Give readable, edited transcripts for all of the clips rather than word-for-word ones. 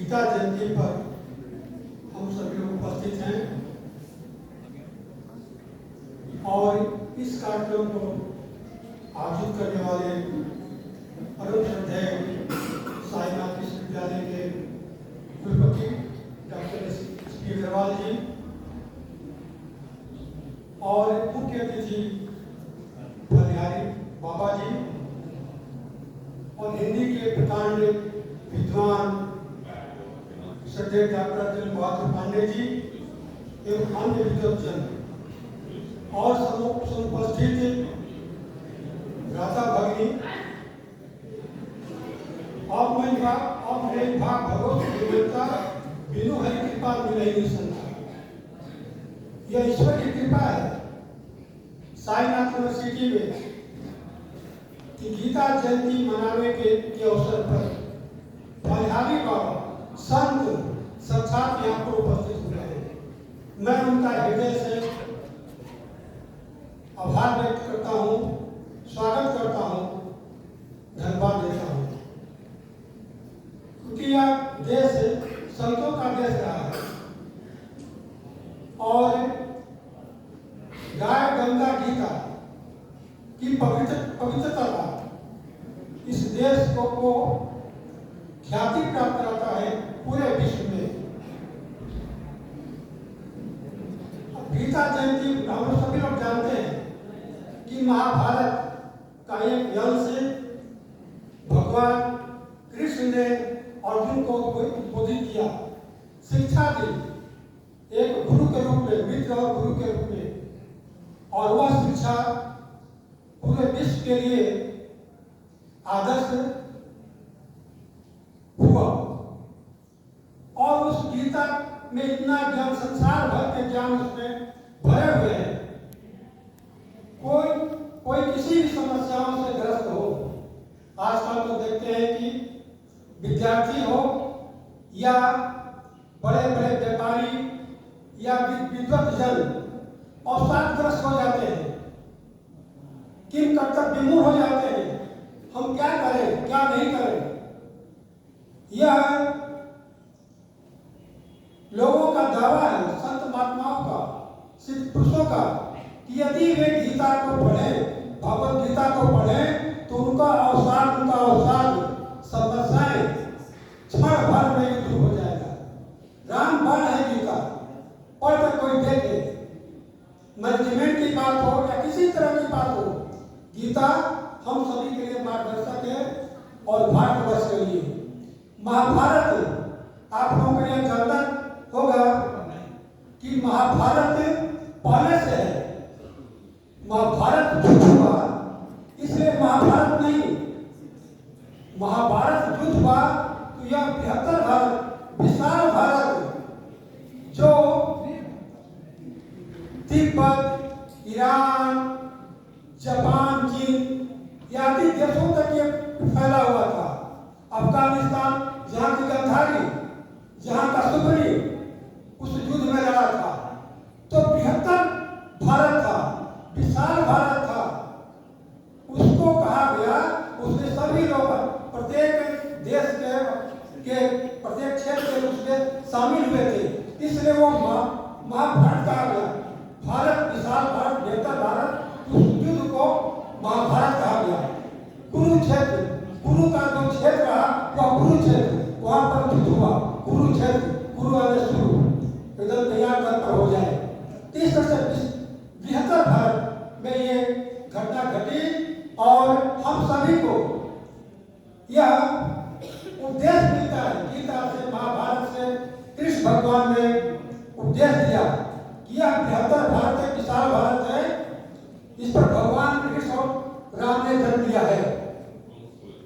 गीता जयंती पर हम सभी लोग उपस्थित हैं और इस कार्यक्रम को आयोजित करने वाले परम श्रद्धेय साईनाथ विश्वविद्यालय के कुलपति डॉक्टर एस.पी. अग्रवाल जी और मुख्य अतिथि बलिहारी बाबा जी और हिंदी के प्रकांड विद्वान श्रद्धेय डॉक्टर दिल बहादुर पांडे जी एवं अन्य विद्वजन और समुपस्थित राधा भगिनी अब मेरे भाग भगवत गुरुता बिनु हरि कृपा मिले संता। यह ईश्वर की कृपा है साईनाथ यूनिवर्सिटी में कि गीता जयंती मनाने के अवसर पर बलिहारी बाबा संत साक्षात यहाँ पर उपस्थित हुए हैं। मैं उनका हृदय से आभार व्यक्त करता हूँ, स्वागत करता हूँ, धन्यवाद देता हूँ, क्योंकि यह देश संतों का देश रहा है और गाय गंगा गीता की पवित्रता इस देश को ख्याति प्राप्त करता है पूरे विश्व में। गीता जयंती हम सभी लोग जानते हैं कि महाभारत का एक अंश भगवान कृष्ण ने अर्जुन को उद्बोधित किया, शिक्षा दी एक गुरु के रूप में, मित्र और गुरु के रूप में, और वह शिक्षा पूरे विश्व के लिए आदर्श हुआ और उस गीता में इतना ज्ञान, संसार भर के ज्ञान उसमें भरे हुए हैं। कोई किसी भी समस्याओं से ग्रस्त हो, आजकल तो देखते हैं कि विद्यार्थी हो या बड़े बड़े व्यापारी या विद्वत्तजन अवसादग्रस्त हो जाते हैं, किन कर्तव्य विमूढ़ हो जाते हैं, हम क्या करें क्या नहीं करें। यह लोगों का दावा है, संत महात्माओं का, सिद्ध पुरुषों का, कि यदि वे गीता को पढ़ें, भगवत गीता को पढ़ें तो उनका अवसाद समस्याएं क्षण भर में दूर हो जाएगा। रामबाण है गीता, पढ़कर कोई देखे, मैनेजमेंट की बात हो या किसी तरह की बात हो, गीता हम सभी के लिए मार्गदर्शक है और भारतवर्ष के लिए। महाभारत आप लोगों को यह जानना होगा कि महाभारत पहले से है। महाभारत युद्ध हुआ इसलिए महाभारत नहीं, महाभारत युद्ध हुआ तो यह बृहत्तर भारत, विशाल भारत जो तिब्बत, ईरान, जापान, चीन आदि देशों तक ये फैला हुआ था। अफगानिस्तान जहाँ की गंधारी, जहाँ का सुपरी उस युद्ध में लड़ा था, तो बृहत्तर भारत था, विशाल भारत था। उसको कहा गया, उसमें सभी लोग प्रत्येक देश के प्रत्येक क्षेत्र के उसमें शामिल हुए थे, इसलिए वो महाभारत कहा गया। भारत विशाल भारत, बेहतर भारत, उस युद्ध को महाभारत कहा गया। कुरुक्षेत्र, गुरु का जो क्षेत्र रहा वह कुरुक्षेत्र, वहां पर युद्ध हुआ। कुरुक्षेत्र, गुरु आने शुरू एकदम तैयार कर हो जाए। इस तरह से बृहत्तर भारत में ये घटना घटी और हम सभी को यह उपदेश मिलता है गीता से, महाभारत से। कृष्ण भगवान ने उपदेश दिया कि यह बृहत्तर भारत है, विशाल भारत है, इस पर भगवान कृष्ण और राम ने जन्म लिया है।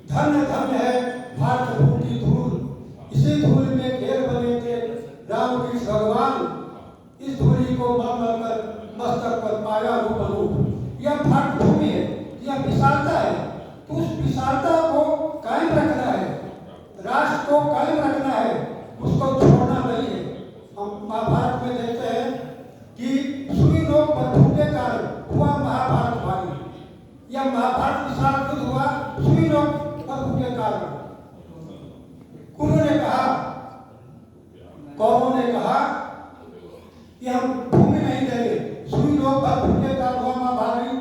धन्य धन्य है भारत भूमि की धूल, इसी धूल में घेर बने थे राम कृष्ण भगवान, इस धूली को मल मल कर मस्तक पर पाया रूप अनूप। यह भारत भूमि है, यह विशालता है, तो उस विशालता को कायम रखना है, राष्ट्र को कायम रखना है, उसको छोड़ना नहीं है। हम महाभारत में देखते हैं कि सुई लोग बंधु के कारण हुआ महाभारत भारी। यह महाभारत विशाल युद्ध हुआ सुई लोग बंधु के कारण। गुरु ने कहा कौरवों ने कहा कि हम भूमि नहीं देंगे, सुई लोग भूखे का हुआ माँ भागी,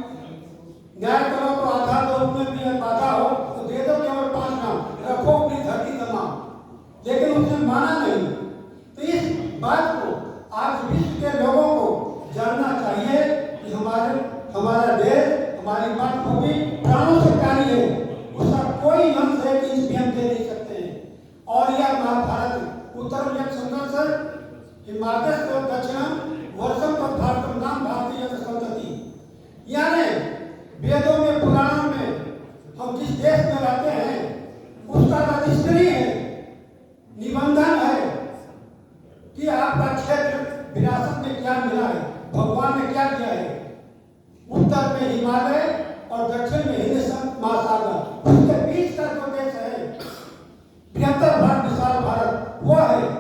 न्याय करो तो आधा दो, उसमें भी बाधा हो तो दे दो केवल 5 नाम, रखो अपनी धरती तमाम। लेकिन उसने माना नहीं। तो इस बात को आज विश्व के लोगों को जानना चाहिए कि हमारा देश, हमारी मातृभूमि प्राणों से प्यारी है, उसका कोई अंश 1 इंच भी हम दे नहीं सकते हैं। और यह महाभारत उत्तर में संघर्ष हिमालय से दक्षिणम वर्षम पर भारतम नाम भारतीय संतति, यानी वेदों में पुराणों में हम जिस देश में रहते हैं उसका रजिस्ट्री है, निबंधन है कि आपका क्षेत्र विरासत में क्या मिला है, भगवान ने क्या किया है। उत्तर में हिमालय और दक्षिण में हिंद महासागर, उसके बीच का जो देश है बृहत्तर भारत, विशाल भारत, वो है।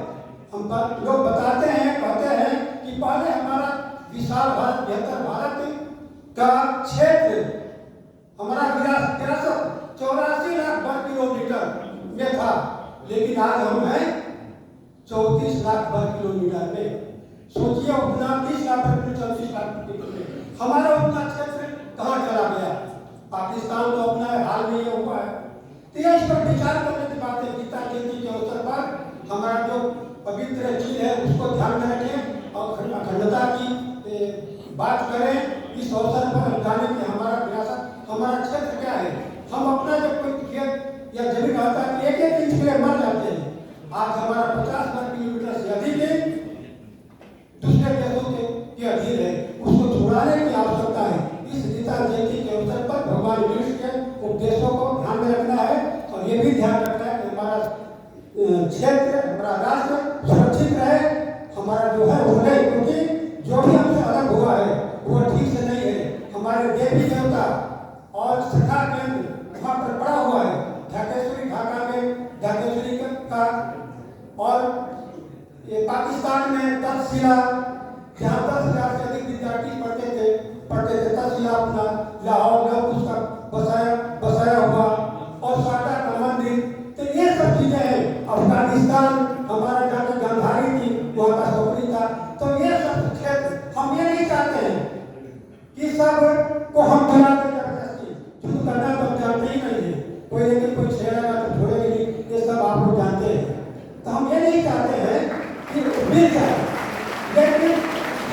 हम लोग बताते हैं, कहते हैं कि पहले हमारा विशाल भारत, बृहत्तर भारत का क्षेत्र, हमारा विरासत 84 लाख वर्ग किलोमीटर में था, लेकिन आज हम हैं 34 लाख वर्ग किलोमीटर में। सोचिए उतना 30 लाख वर्ग किलोमीटर, 34 लाख किलोमीटर, हमारा उतना क्षेत्र कहाँ चला गया। पाकिस्तान तो अपना हाल में ये हुआ है। तो इस पर विचार करने की बात है। गीता जयंती के अवसर पर हमारा जो पवित्र चीज है उसको ध्यान में रखें और अखंडता की बात करें। इस अवसर पर हम जाने कि हमारा विरासत, हमारा क्षेत्र क्या है। हम अपना जब कोई खेत या जमीन रहता है 1-1 इंच के लिए मर जाते हैं। आज हमारा 50 वर्ग किलोमीटर से अधिक है, दूसरे देशों के अधीन है, उसको छुड़ाने की आवश्यकता है। इस गीता जयंती के अवसर पर भगवान कृष्ण के उपदेशों को ध्यान में रखना है और ये भी ध्यान रखना है कि हमारा क्षेत्र, हमारा राष्ट्र सुरक्षित रहे, हमारा जो है वो रहे, क्योंकि जो भी हमसे अलग हुआ है वो ठीक से नहीं है। हमारे देवी देवता और सखा केंद्र वहाँ पर पड़ा हुआ है, ढाकेश्वरी, ढाका में ढाकेश्वरी का, और ये पाकिस्तान में तक्षशिला, जहाँ 10,000 से अधिक विद्यार्थी पढ़ते थे, तक्षशिला अपना लाहौर में उसका बसाया हुआ, और साटा का मंदिर। तो ये सब चीजें हैं। अफगानिस्तान हमारा जहाँ गांधारी थी, वहाँ का सोपरी था। तो ये सब क्षेत्र हम ये नहीं चाहते हैं कि सब को हम बनाते जबरदस्ती शुरू करना, तो हम जानते ही नहीं है। कोई लेकिन कोई छेड़ेगा तो छोड़ेगा नहीं, ये सब आप लोग जानते हैं। तो हम ये नहीं चाहते हैं कि मिल जाए, लेकिन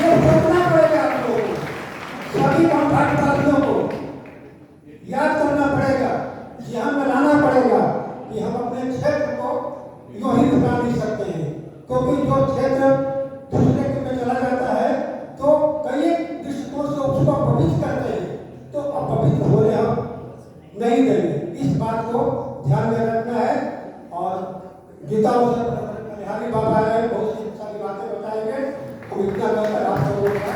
ये सोचना पड़ेगा आप लोगों को, सभी भारतवासियों को याद करना पड़ेगा, ध्यान में लाना पड़ेगा कि हम अपने क्षेत्र को यूं ही बना नहीं सकते हैं। क्योंकि जो क्षेत्र दूसरे में चला जाता है तो कई दृष्टिकोण से उसको अपवित्र करते हैं, तो अपवित्र होने हम नहीं देंगे। इस बात को ध्यान में रखना है। और गीता बिहारी बाबा है, बहुत सी सारी बातें बताएंगे। हम इतना कहकर आप लोगों का